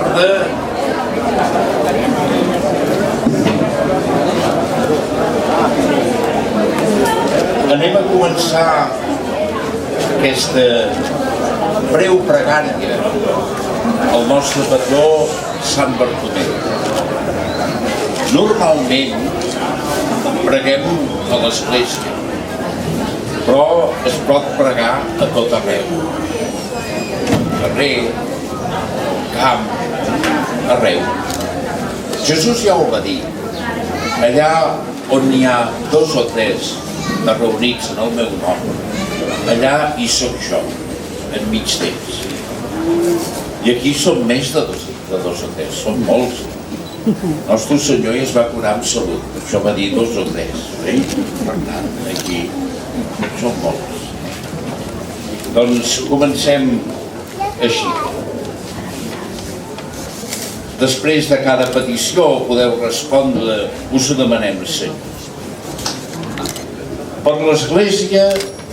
tarda. Anem a començar aquesta breu pregària al nostre patró Sant Bartomeu. Normalment preguem a l'església, però es pot pregar a tot arreu. Carrer, camp, arreu. Jesús ja ho va dir. Allà on n'hi ha 2 o 3 reunits en el meu nom, allà hi soc jo, en mig temps. I aquí som més de 2 o 3, som molts. Nostre Senyor ja es va curar amb salut, per això va dir 2 o 3. Per tant, aquí som molts. Doncs comencem així. Després de cada petició podeu respondre, us ho demanem, Senyor. Per l'Església,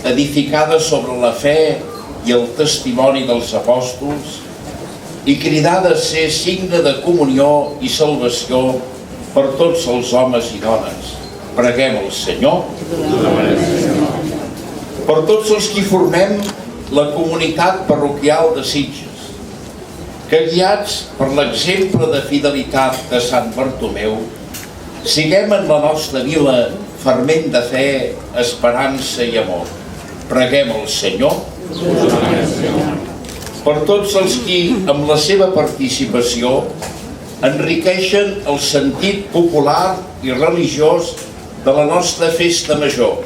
edificada sobre la fe i el testimoni dels apòstols, i cridada a ser signe de comunió i salvació per tots els homes i dones, preguem al Senyor. Per tots els que formem la comunitat parroquial de Sitges, que guiats per l'exemple de fidelitat de Sant Bartomeu, siguem en la nostra vila ferment de fe, esperança i amor. Preguem al Senyor. Per tots els que, amb la seva participació, enriqueixen el sentit popular i religiós de la nostra festa major,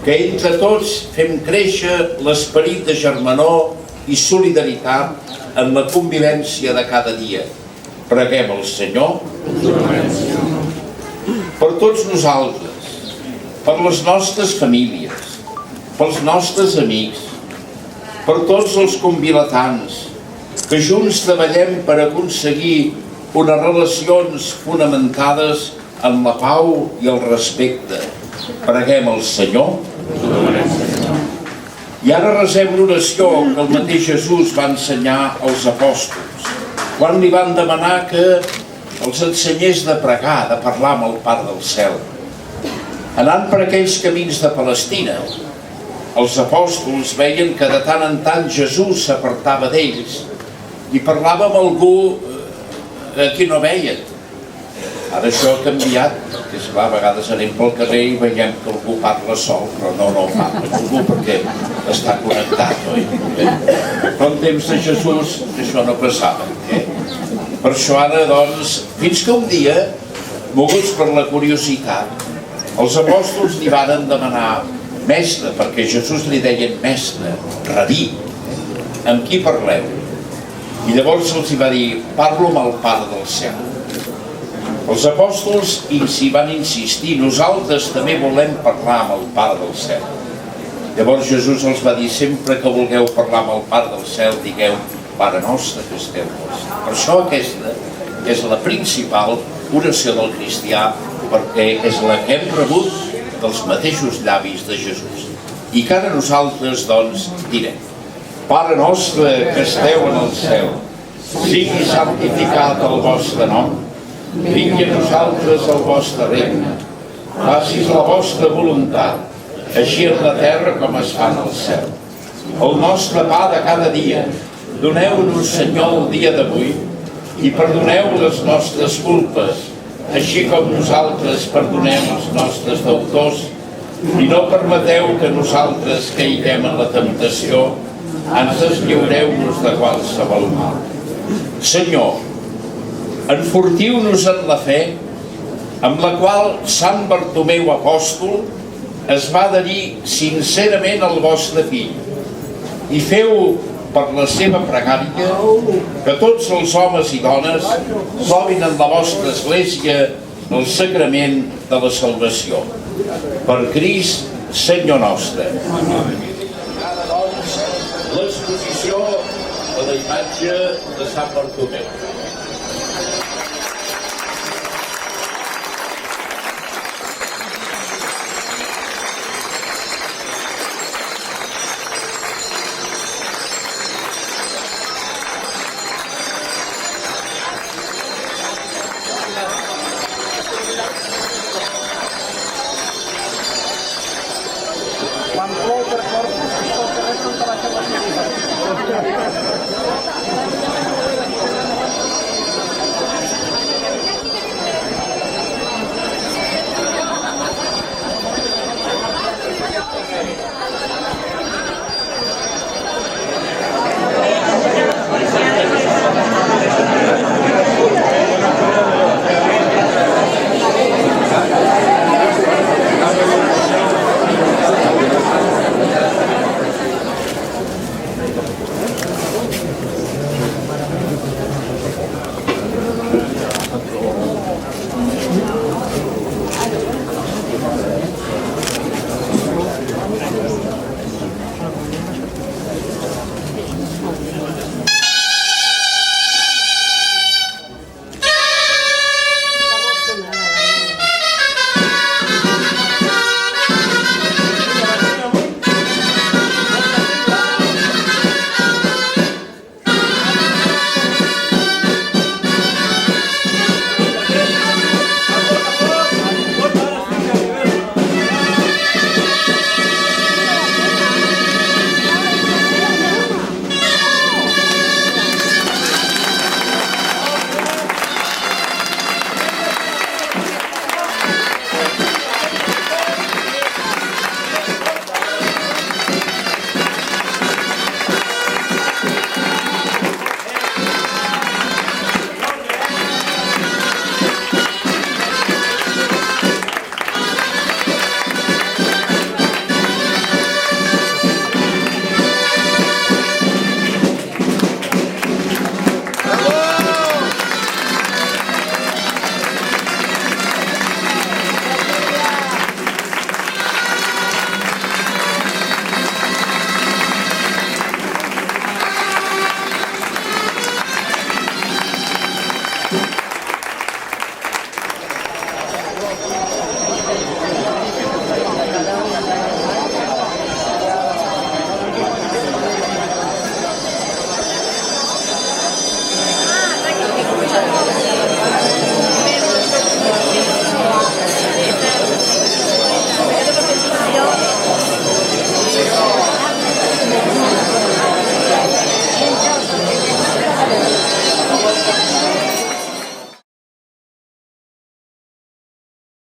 que entre tots fem créixer l'esperit de germanor i solidaritat en la convivència de cada dia. Preguem al Senyor. Per tots nosaltres, per les nostres famílies, pels nostres amics, per tots els convilatans, que junts treballem per aconseguir unes relacions fonamentades en la pau i el respecte. Preguem al Senyor. I ara resem l'oració que el mateix Jesús va ensenyar als apòstols, quan li van demanar que els ensenyés de pregar, de parlar amb el Pare del Cel. Anant per aquells camins de Palestina, els apòstols veien que de tant en tant Jesús s'apartava d'ells i parlava amb algú a qui no veien. Ara això ha canviat, que és clar, a vegades anem pel carrer i veiem que algú parla sol, però no parla amb algú perquè està connectat, oi? Però en temps de Jesús això no passava. Per això ara, doncs, fins que un dia, moguts per la curiositat, els apòstols li varen demanar: Mestre, perquè Jesús li deien mestre, rabí, amb qui parleu? I llavors els va dir: parlo amb el Pare del Cel. Els apòstols s'hi van insistir: nosaltres també volem parlar amb el Pare del Cel. Llavors Jesús els va dir: sempre que vulgueu parlar amb el Pare del Cel, digueu: Pare nostre que esteu als cels. Per això aquesta és la principal oració del cristià, perquè és la que hem rebut dels mateixos llavis de Jesús. I que ara nosaltres, doncs, direm: Pare nostre que esteu en el cel, sigui santificat el vostre nom, vingui a nosaltres el vostre regne, facis la vostra voluntat, així en la terra com es fa en el cel. El nostre pa de cada dia, doneu-nos, Senyor, el dia d'avui, i perdoneu les nostres culpes, així com nosaltres perdonem els nostres deutors, i no permeteu que nosaltres caiguem en la temptació, ans lliureu-nos de qualsevol mal. Senyor, enfortiu-nos en la fe, amb la qual Sant Bartomeu apòstol es va adherir sincerament al vostre fill, i feu per la seva pregària que tots els homes i dones trobin en la vostra església el sacrament de la salvació. Per Crist, Senyor nostre. Ara, doncs, l'exposició de la imatge de Sant Bartomeu. Quan plou per Corpus, tot el carrer no te baixa la mirada.